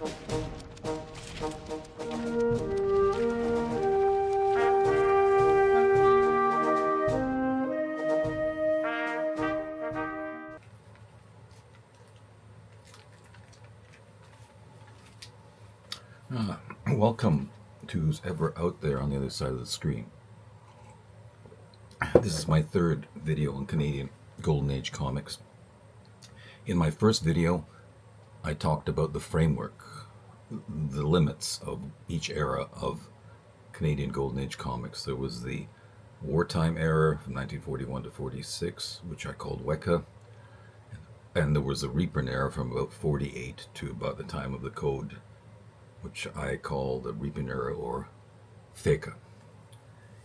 Welcome to who's ever out there on the other side of the screen. This is my third video on Canadian Golden Age comics. In my first video, I talked about the framework, the limits of each era of Canadian Golden Age comics. There was the wartime era from 1941 to 46, which I called Weka, and there was the Reaper era from about 48 to about the time of the Code, which I call the Reaping era or Feka.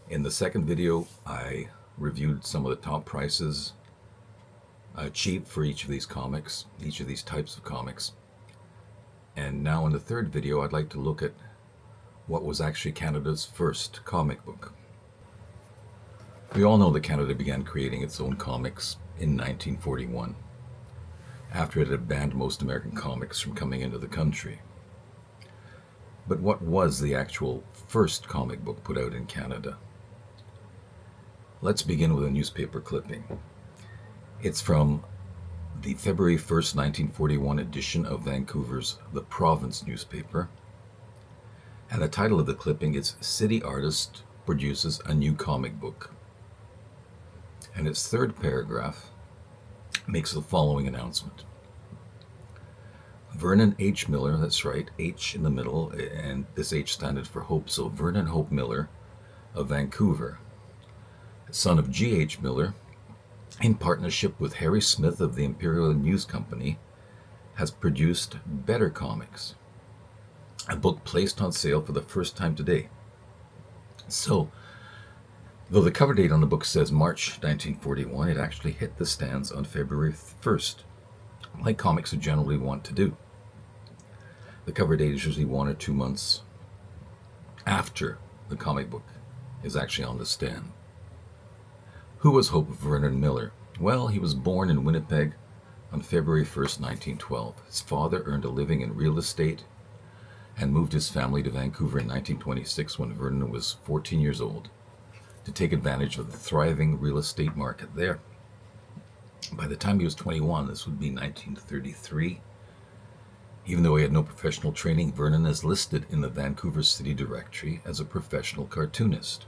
In the second video, I reviewed some of the top prices achieved for each of these comics, each of these types of comics. And now in the third video, I'd like to look at what was actually Canada's first comic book. We all know that Canada began creating its own comics in 1941, after it had banned most American comics from coming into the country. But what was the actual first comic book put out in Canada? Let's begin with a newspaper clipping. It's from the February 1st, 1941 edition of Vancouver's The Province newspaper. And the title of the clipping is City Artist Produces a New Comic Book. And its third paragraph makes the following announcement. Vernon H. Miller, that's right, H in the middle, and this H standed for Hope, so Vernon Hope Miller of Vancouver, son of G.H. Miller, in partnership with Harry Smith of the Imperial News Company, has produced Better Comics, a book placed on sale for the first time today. So, though the cover date on the book says March 1941, it actually hit the stands on February 1st, like comics would generally want to do. The cover date is usually 1 or 2 months after the comic book is actually on the stand. Who was Hope Vernon Miller? Well, he was born in Winnipeg on February 1st, 1912. His father earned a living in real estate and moved his family to Vancouver in 1926 when Vernon was 14 years old to take advantage of the thriving real estate market there. By the time he was 21, this would be 1933, even though he had no professional training, Vernon is listed in the Vancouver City Directory as a professional cartoonist.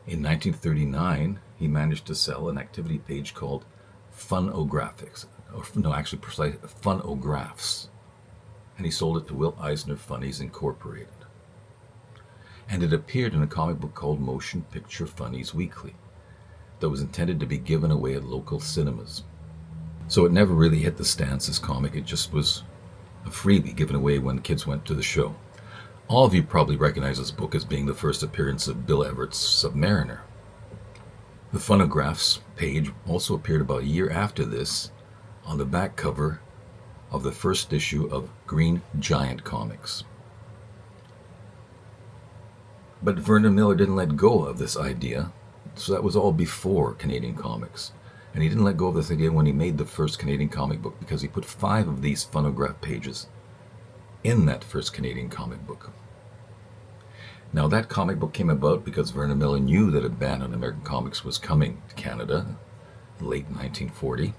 In 1939, he managed to sell an activity page called Funographics, Funographs, and he sold it to Will Eisner Funnies Incorporated. And it appeared in a comic book called Motion Picture Funnies Weekly that was intended to be given away at local cinemas. So it never really hit the stands as comic, it just was a freebie given away when kids went to the show. All of you probably recognize this book as being the first appearance of Bill Everett's Submariner. The Funographs page also appeared about a year after this on the back cover of the first issue of Green Giant Comics. But Vernon Miller didn't let go of this idea, so that was all before Canadian comics. And he didn't let go of this idea when he made the first Canadian comic book, because he put 5 of these Funograph pages in that first Canadian comic book. Now that comic book came about because Vernon Miller knew that a ban on American comics was coming to Canada in late 1940,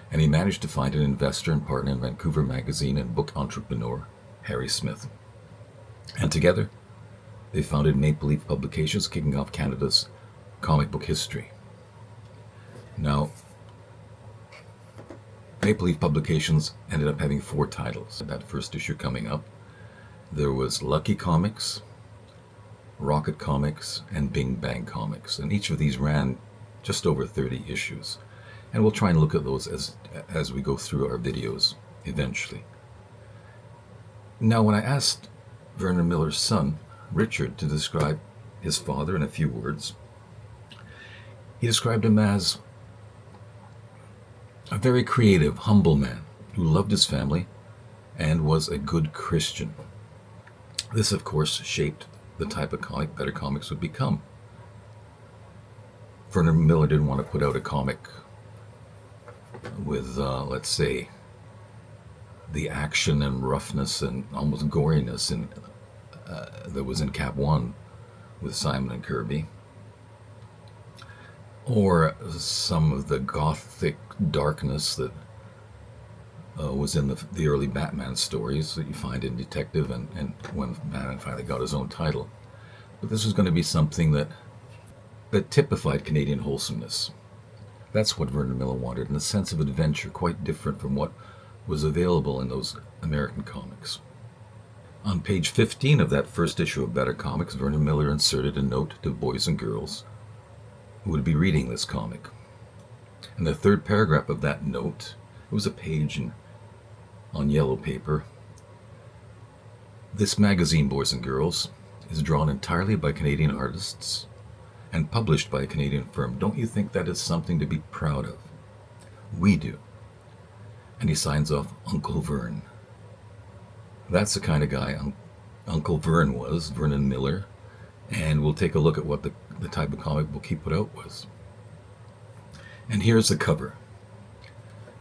and he managed to find an investor and partner in Vancouver magazine and book entrepreneur Harry Smith. And together, they founded Maple Leaf Publications, kicking off Canada's comic book history. Now, Maple Leaf Publications ended up having 4 titles. That first issue coming up, there was Lucky Comics, Rocket Comics, and Bing Bang Comics. And each of these ran just over 30 issues. And we'll try and look at those as we go through our videos eventually. Now, when I asked Vernon Miller's son, Richard, to describe his father in a few words, he described him as a very creative, humble man who loved his family and was a good Christian. This, of course, shaped the type of comic Better Comics would become. Vernon Miller didn't want to put out a comic with, let's say, the action and roughness and almost goriness that was in Cap 1 with Simon and Kirby, or some of the gothic darkness that was in the early Batman stories that you find in Detective and when Batman finally got his own title. But this was going to be something that typified Canadian wholesomeness. That's what Vernon Miller wanted, and a sense of adventure quite different from what was available in those American comics. On page 15 of that first issue of Better Comics, Vernon Miller inserted a note to boys and girls who would be reading this comic. In the third paragraph of that note, it was a page on yellow paper. This magazine, boys and girls, is drawn entirely by Canadian artists and published by a Canadian firm. Don't you think that is something to be proud of? We do. And he signs off Uncle Vern. That's the kind of guy Uncle Vern was, Vernon Miller, and we'll take a look at what the type of comic book he put out was. And here's the cover.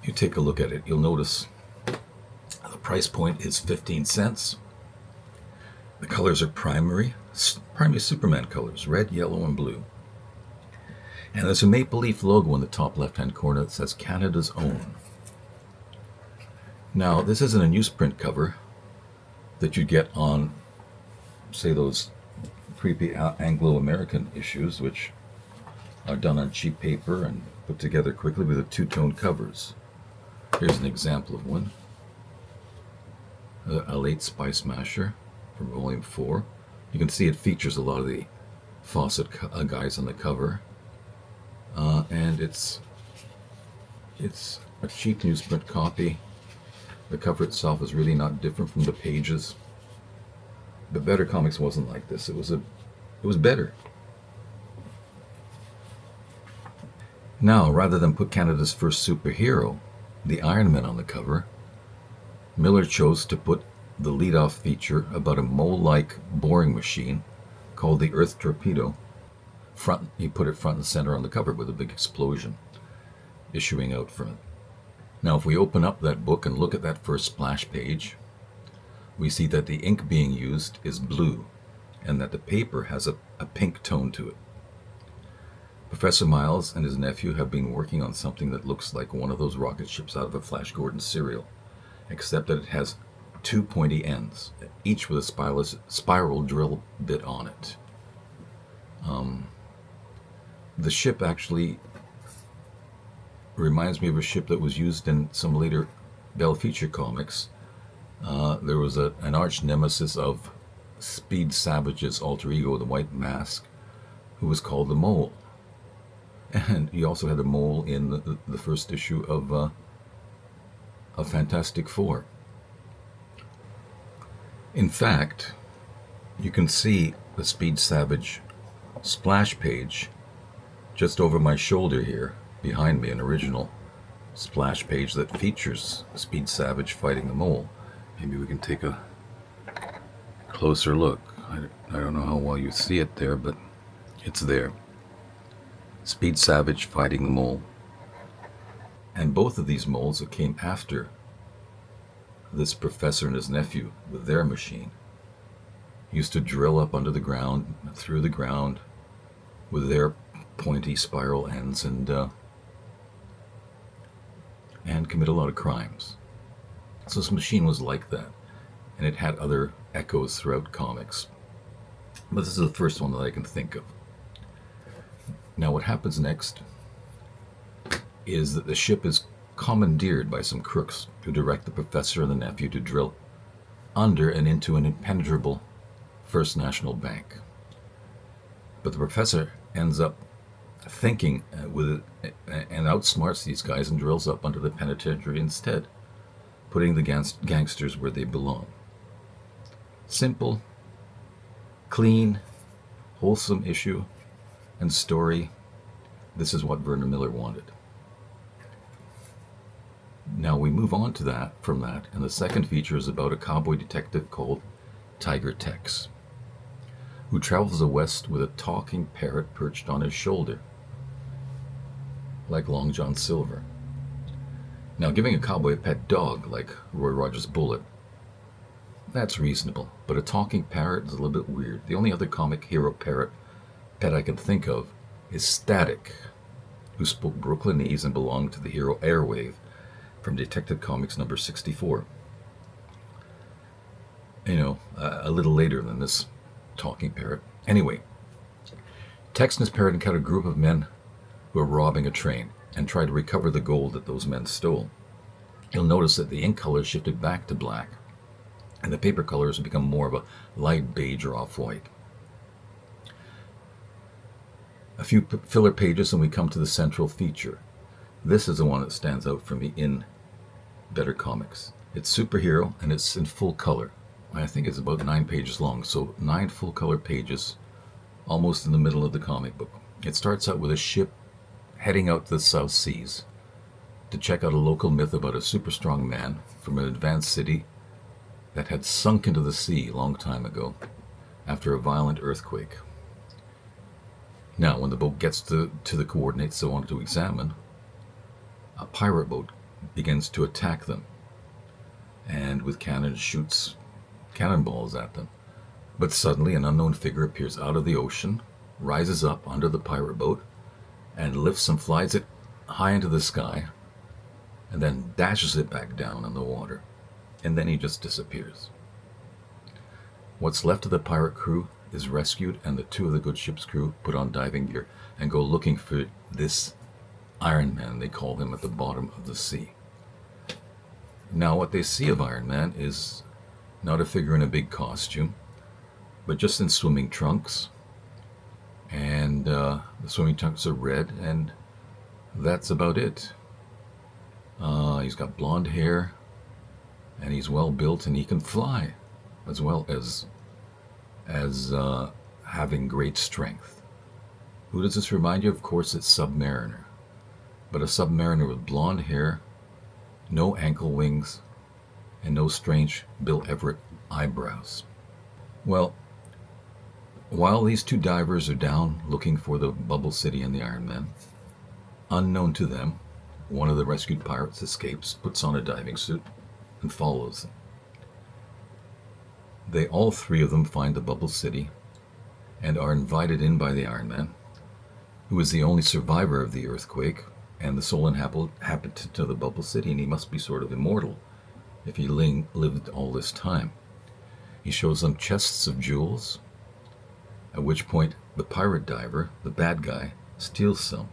You take a look at it, you'll notice the price point is 15 cents. The colors are primary Superman colors, red, yellow, and blue. And there's a maple leaf logo in the top left-hand corner that says Canada's Own. Now, this isn't a newsprint cover that you get on, say, those creepy Anglo-American issues, which are done on cheap paper and put together quickly with the two-tone covers. Here's an example of one. A late Spy Smasher from Volume 4. You can see it features a lot of the Fawcett guys on the cover. And it's a cheap newsprint copy. The cover itself is really not different from the pages. But Better Comics wasn't like this. It was better. Now, rather than put Canada's first superhero, the Iron Man, on the cover, Miller chose to put the lead-off feature about a mole-like boring machine called the Earth Torpedo. He put it front and center on the cover with a big explosion issuing out from it. Now, if we open up that book and look at that first splash page, we see that the ink being used is blue and that the paper has a pink tone to it. Professor Miles and his nephew have been working on something that looks like one of those rocket ships out of a Flash Gordon serial, except that it has two pointy ends, each with a spiral drill bit on it. The ship actually reminds me of a ship that was used in some later Bell Feature comics. There was an arch nemesis of Speed Savage's alter ego, the White Mask, who was called the Mole. And he also had a mole in the first issue of Fantastic Four. In fact, you can see the Speed Savage splash page just over my shoulder here, behind me, an original splash page that features Speed Savage fighting the Mole. Maybe we can take a closer look. I don't know how well you see it there, but it's there. Speed Savage fighting the Mole. And both of these moles that came after this professor and his nephew with their machine used to drill up under the ground, through the ground, with their pointy spiral ends and commit a lot of crimes. So this machine was like that, and it had other echoes throughout comics. But this is the first one that I can think of. Now what happens next is that the ship is commandeered by some crooks who direct the professor and the nephew to drill under and into an impenetrable First National Bank. But the professor ends up thinking with it and outsmarts these guys and drills up under the penitentiary instead, putting the gangsters where they belong. Simple, clean, wholesome issue and story. This is what Vernon Miller wanted. Now we move on to from that, and the second feature is about a cowboy detective called Tiger Tex, who travels west with a talking parrot perched on his shoulder, like Long John Silver. Now, giving a cowboy a pet dog like Roy Rogers' Bullet, that's reasonable, but a talking parrot is a little bit weird. The only other comic hero pet I can think of is Static, who spoke Brooklynese and belonged to the hero Airwave from Detective Comics number 64. A little later than this talking parrot. Anyway, Tex and his parrot encountered a group of men who are robbing a train and try to recover the gold that those men stole. You'll notice that the ink color shifted back to black, and the paper colors have become more of a light beige or off-white. A few filler pages and we come to the central feature. This is the one that stands out for me in Better Comics. It's superhero and it's in full color. I think it's about 9 pages long, so 9 full color pages, almost in the middle of the comic book. It starts out with a ship heading out to the South Seas to check out a local myth about a super strong man from an advanced city that had sunk into the sea a long time ago after a violent earthquake. Now, when the boat gets to the coordinates they wanted to examine, a pirate boat begins to attack them, and with cannons shoots cannonballs at them. But suddenly an unknown figure appears out of the ocean, rises up under the pirate boat, and lifts and flies it high into the sky, and then dashes it back down in the water. And then he just disappears. What's left of the pirate crew is rescued, and the 2 of the good ship's crew put on diving gear and go looking for this Iron Man, they call him, at the bottom of the sea. Now, what they see of Iron Man is not a figure in a big costume, but just in swimming trunks. And the swimming trunks are red, and that's about it. He's got blonde hair, and he's well built, and he can fly, as well as having great strength. Who does this remind you of? Of course, it's Submariner. But a Submariner with blonde hair, no ankle wings, and no strange Bill Everett eyebrows. Well, while these 2 divers are down looking for the Bubble City and the Iron Man, unknown to them, one of the rescued pirates escapes, puts on a diving suit, and follows them. They all 3 of them find the Bubble City and are invited in by the Iron Man, who is the only survivor of the earthquake and the sole inhabitant of the Bubble City, and he must be sort of immortal if he lived all this time. He shows them chests of jewels, at which point the pirate diver, the bad guy, steals some.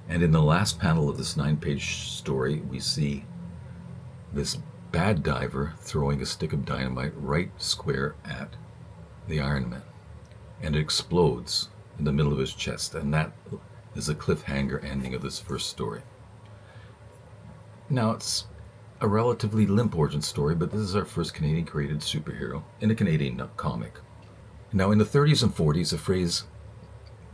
And in the last panel of this 9-page story, we see this bad diver throwing a stick of dynamite right square at the Iron Man, and it explodes in the middle of his chest, and that is the cliffhanger ending of this first story. Now, it's a relatively limp origin story, but this is our first Canadian created superhero in a Canadian comic. Now, in the 30s and 40s, the phrase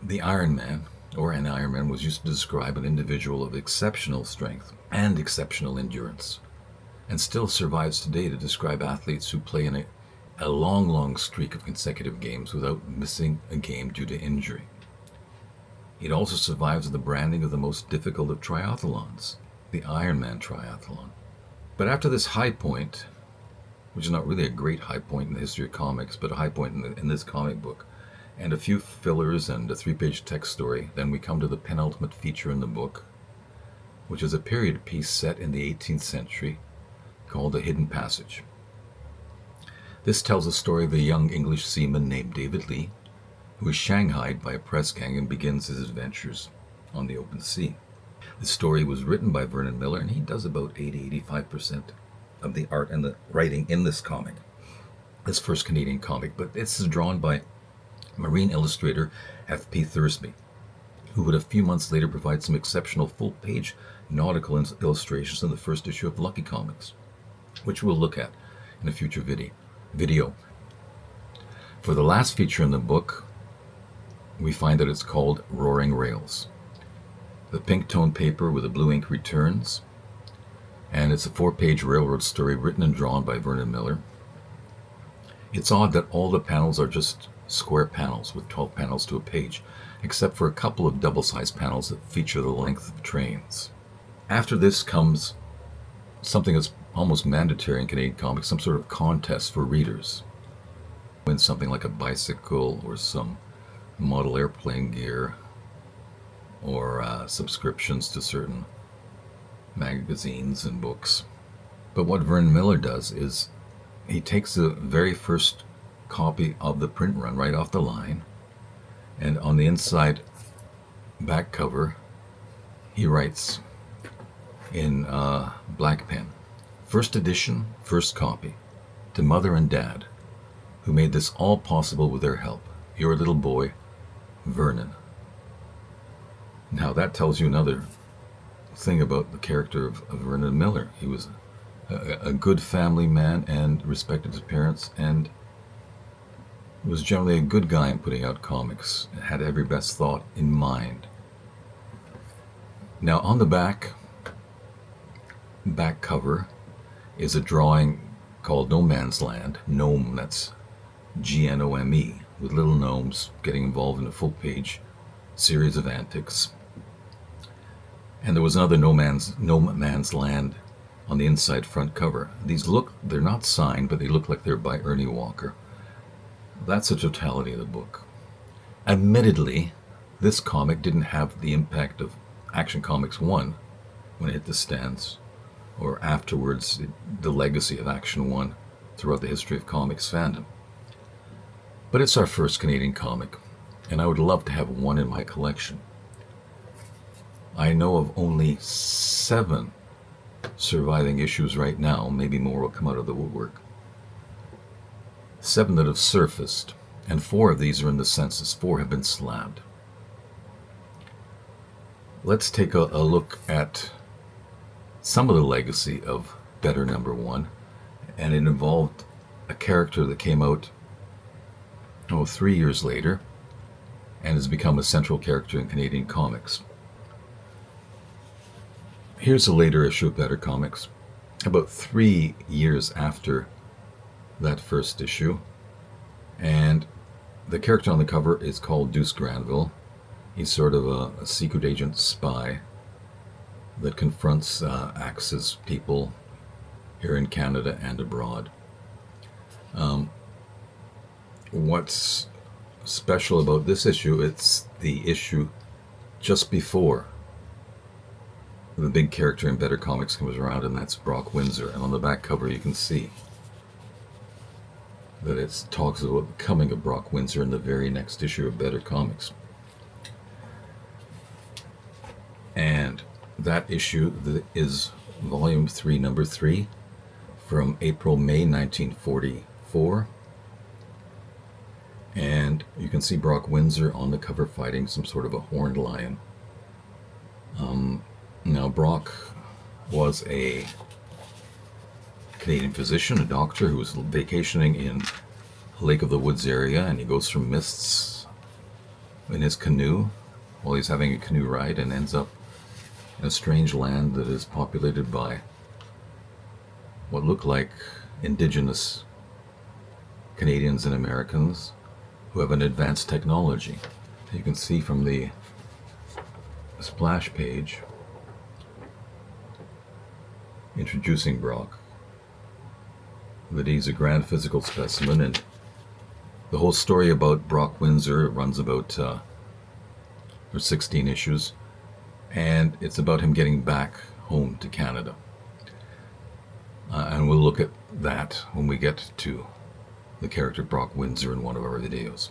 the Iron Man, or an Iron Man, was used to describe an individual of exceptional strength and exceptional endurance, and still survives today to describe athletes who play in a long streak of consecutive games without missing a game due to injury. It also survives the branding of the most difficult of triathlons, the Ironman triathlon. But after this high point, which is not really a great high point in the history of comics, but a high point in this comic book, and a few fillers and a 3-page text story, then we come to the penultimate feature in the book, which is a period piece set in the 18th century called The Hidden Passage. This tells the story of a young English seaman named David Lee, who is shanghaied by a press gang and begins his adventures on the open sea. The story was written by Vernon Miller, and he does about 80-85% of the art and the writing in this comic, this first Canadian comic. But this is drawn by marine illustrator F.P. Thursby, who would a few months later provide some exceptional full-page nautical illustrations in the first issue of Lucky Comics, which we'll look at in a future video. For the last feature in the book, we find that it's called Roaring Rails. The pink tone paper with the blue ink returns, and it's a 4-page railroad story written and drawn by Vernon Miller. It's odd that all the panels are just square panels with 12 panels to a page, except for a couple of double-sized panels that feature the length of trains. After this comes something that's almost mandatory in Canadian comics, some sort of contest for readers. Win something like a bicycle or some model airplane gear or subscriptions to certain magazines and books. But what Vernon Miller does is he takes the very first copy of the print run right off the line, and on the inside back cover he writes in black pen, "First edition, first copy, to Mother and Dad, who made this all possible with their help. Your little boy, Vernon." Now that tells you another thing about the character of Vernon Miller. He was a good family man and respected his parents, and was generally a good guy in putting out comics, had every best thought in mind. Now on the back cover is a drawing called No Man's Land, Gnome, that's Gnome, with little gnomes getting involved in a full page series of antics. And there was another No Man's Land on the inside front cover. They're not signed, but they look like they're by Ernie Walker. That's the totality of the book. Admittedly, this comic didn't have the impact of Action Comics 1 when it hit the stands, or afterwards, the legacy of Action 1 throughout the history of comics fandom. But it's our first Canadian comic, and I would love to have one in my collection. I know of only 7 surviving issues right now, maybe more will come out of the woodwork. 7 that have surfaced, and 4 of these are in the census. 4 have been slabbed. Let's take a look at some of the legacy of Better Number 1, and it involved a character that came out 3 years later and has become a central character in Canadian comics. Here's a later issue of Better Comics, about 3 years after that first issue, and the character on the cover is called Deuce Granville. He's sort of a secret agent spy that confronts Axis people here in Canada and abroad. What's special about this issue, it's the issue just before the big character in Better Comics comes around, and that's Brock Windsor. And on the back cover you can see that it talks about the coming of Brock Windsor in the very next issue of Better Comics. And that issue is Volume 3, Number 3, from April-May 1944. And you can see Brock Windsor on the cover fighting some sort of a horned lion. Now Brock was a Canadian physician, a doctor who was vacationing in Lake of the Woods area, and he goes through mists in his canoe while he's having a canoe ride, and ends up in a strange land that is populated by what look like indigenous Canadians and Americans who have an advanced technology. You can see from the splash page introducing Brock that he's a grand physical specimen, and the whole story about Brock Windsor runs about 16 issues, and it's about him getting back home to Canada. And we'll look at that when we get to the character Brock Windsor in one of our videos.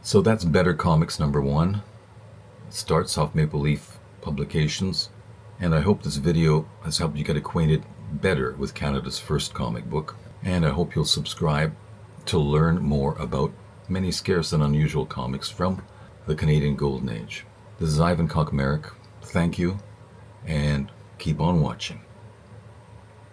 So that's Better Comics number 1. It starts off Maple Leaf Publications, and I hope this video has helped you get acquainted better with Canada's first comic book, and I hope you'll subscribe to learn more about many scarce and unusual comics from the Canadian Golden Age. This is Ivan Kochmarek. Thank you, and keep on watching.